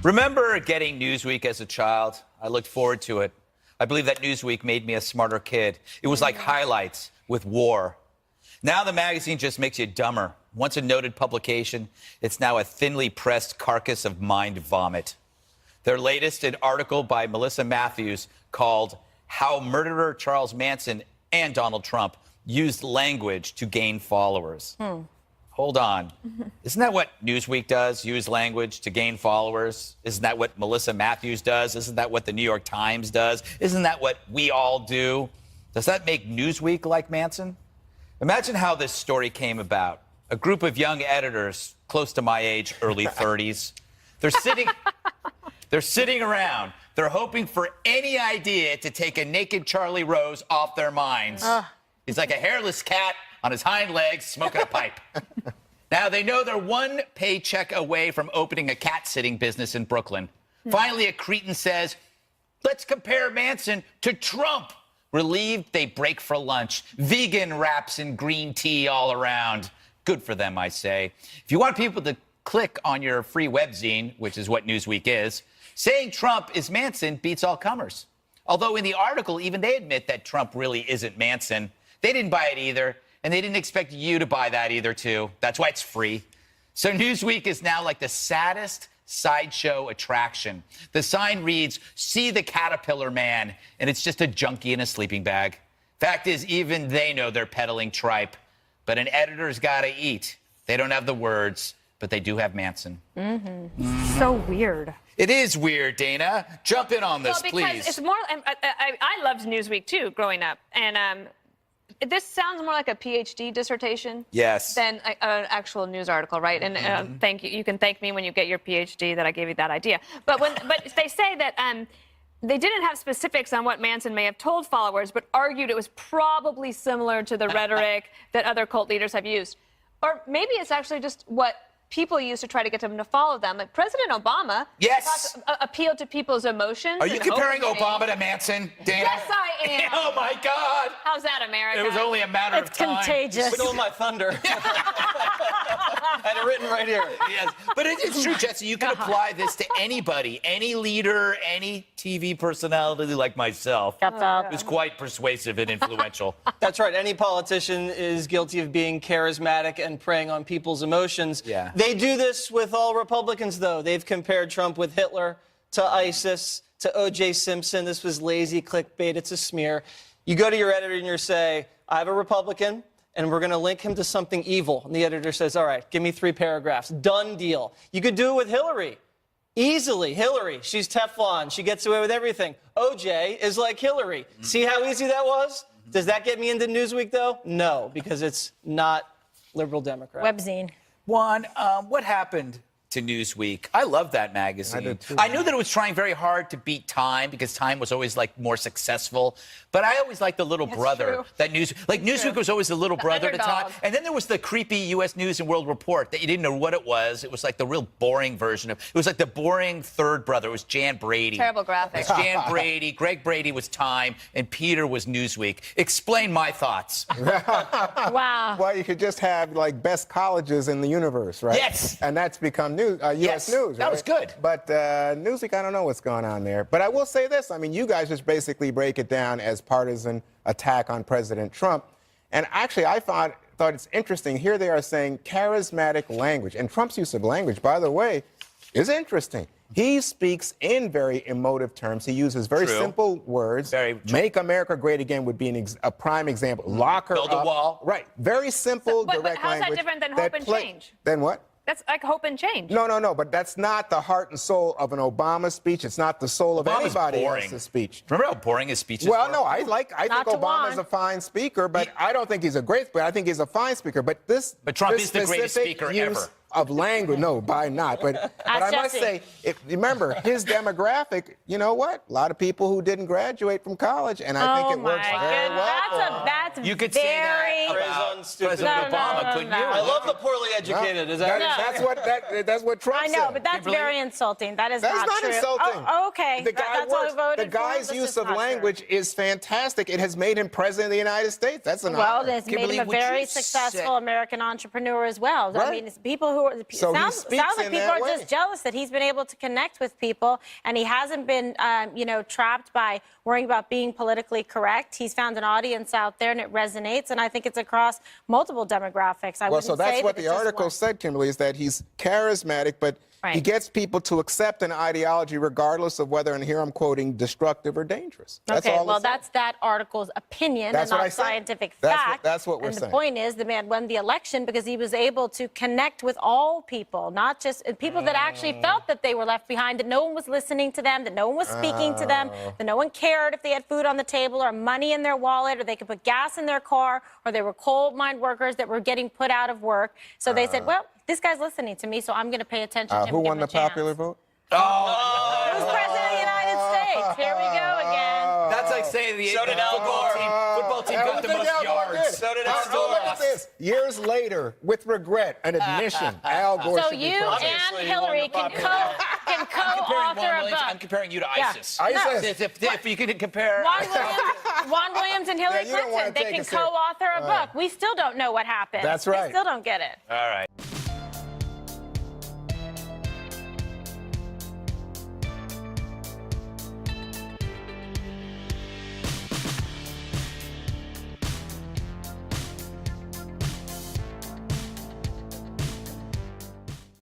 Remember getting Newsweek as a child? I looked forward to it. I believe that Newsweek made me a smarter kid. It was like highlights with war. Now the magazine just makes you dumber. Once a noted publication, it's now a thinly pressed carcass of mind vomit. Their latest, an article by Melissa Matthews called How Murderer Charles Manson and Donald Trump Used Language to Gain Followers. Hold on. Isn't that what Newsweek does? Use language to gain followers? Isn't that what Melissa Matthews does? Isn't that what the New York Times does? Isn't that what we all do? Does that make Newsweek like Manson? Imagine how this story came about. A group of young editors, close to my age, early 30s. They're sitting around. They're hoping for any idea to take a naked Charlie Rose off their minds. He's like a hairless cat on his hind legs, smoking a pipe. Now, they know they're one paycheck away from opening a cat-sitting business in Brooklyn. Finally, a cretin says, let's compare Manson to Trump. Relieved, they break for lunch. Vegan wraps and green tea all around. Good for them, I say. If you want people to click on your free webzine, which is what Newsweek is, saying Trump is Manson beats all comers. Although in the article, even they admit that Trump really isn't Manson. They didn't buy it either. And they didn't expect you to buy that either, too. That's why it's free. So Newsweek is now like the saddest sideshow attraction. The sign reads, see the caterpillar man, and it's just a junkie in a sleeping bag. Fact is, even they know they're peddling tripe. But an editor's got to eat. They don't have the words, but they do have Manson. So weird. It is weird, Dana. Jump in on this, because please. it's more. I loved Newsweek too growing up, and this sounds more like a PhD dissertation. Yes. Than an actual news article, right? And thank you. You can thank me when you get your PhD that I gave you that idea. But they say that they didn't have specifics on what Manson may have told followers, but argued it was probably similar to the rhetoric that other cult leaders have used, or maybe it's actually just what people use to try to get them to follow them. Like President Obama appealed to people's emotions. Are you comparing Obama to Manson, Dana? Yes, I am. Oh, my God. How's that, America? It was only a matter of time. It's contagious. Stole my thunder. I had it written right here. Yes. But it's true, Jesse. You can apply this to anybody, any leader, any TV personality like myself. Who's quite persuasive and influential. That's right. Any politician is guilty of being charismatic and preying on people's emotions. Yeah. They do this with all Republicans, though. They've compared Trump with Hitler, to ISIS, to O.J. Simpson. This was lazy clickbait. It's a smear. You go to your editor and you say, I have a Republican, and we're going to link him to something evil. And the editor says, all right, give me 3 paragraphs. Done deal. You could do it with Hillary. Easily. Hillary, she's Teflon. She gets away with everything. O.J. is like Hillary. See how easy that was? Does that get me into Newsweek, though? No, because it's not liberal Democrat. Webzine. Juan, what happened to Newsweek? I love that magazine. I did too. I knew that it was trying very hard to beat Time because Time was always like more successful. But I always liked the little brother. True. That Newsweek was always the little brother to Time. underdog. And then there was the creepy U.S. News and World Report that you didn't know what it was. It was like the real boring version of. It was like the boring third brother. It was Jan Brady. Terrible graphics. It's Jan Brady. Greg Brady was Time, and Peter was Newsweek. Explain my thoughts. Wow. Well, you could just have like best colleges in the universe, right? Yes. And that's become U.S. Yes. News. That was good. But Newsweek, I don't know what's going on there. But I will say this. I mean, you guys just basically break it down as partisan attack on President Trump. And actually, I thought it's interesting. Here they are saying charismatic language. And Trump's use of language, by the way, is interesting. He speaks in very emotive terms. He uses very simple words. Make America great again would be a prime example. Lock her up. Build a wall. Right. Very simple, But direct how's language. that different than hope and change? Then what? That's like hope and change. No. But that's not the heart and soul of an Obama speech. It's not the soul of Obama's anybody boring. else's speech. Remember how boring his speeches Well, were? no, I think Obama's a fine speaker, but I don't think he's a great speaker. I think he's a fine speaker. But Trump this is the greatest specific speaker use ever. Of language, no, by not. But I must say, remember, his demographic, you know what? A lot of people who didn't graduate from college, and I think it works very well. That's You could say that about President Obama, couldn't you? I love the poorly educated. Is that That's what Trump I know, said. but that's very insulting. That is That's not true. insulting. Oh, okay. The guy That's all I voted The guy's for. use of language is fantastic. It has made him president of the United States. That's an honor. Well, it's made him a very successful American entrepreneur as well. Right. I mean, it's people who So he sounds speaks like in people that are just way. jealous that he's been able to connect with people, and he hasn't been, trapped by worrying about being politically correct. He's found an audience out there, and it resonates, and I think it's across multiple demographics. Well, so that's what the article said, Kimberly, is that he's charismatic, but he gets people to accept an ideology regardless of whether, and here I'm quoting, destructive or dangerous. That's Okay, all well, it said. that's that article's opinion That's and what I not said. scientific That's fact. that's what we're and saying. the point is, the man won the election because he was able to connect with all people, not just people that actually felt that they were left behind, that no one was listening to them, that no one was speaking to them, that no one cared if they had food on the table or money in their wallet or they could put gas in their car or they were coal mine workers that were getting put out of work. So they said, well, this guy's listening to me, so I'm going to pay attention to him. Who and give won him the a chance. popular vote? Who's president of the United States? Here we go again. That's like saying the So did Al football team got the most yards. So did Oh, look at this. Years later, with regret, an admission. Al Gore So should be you president. Obviously, and he won Hillary the can popular. co-author a book. I'm comparing you to Yeah. ISIS. ISIS. If you could compare. Juan Williams and Hillary Yeah, you don't wanna Clinton, they take can us there. co-author a book. We still don't know what happened. That's right. We still don't get it. All right.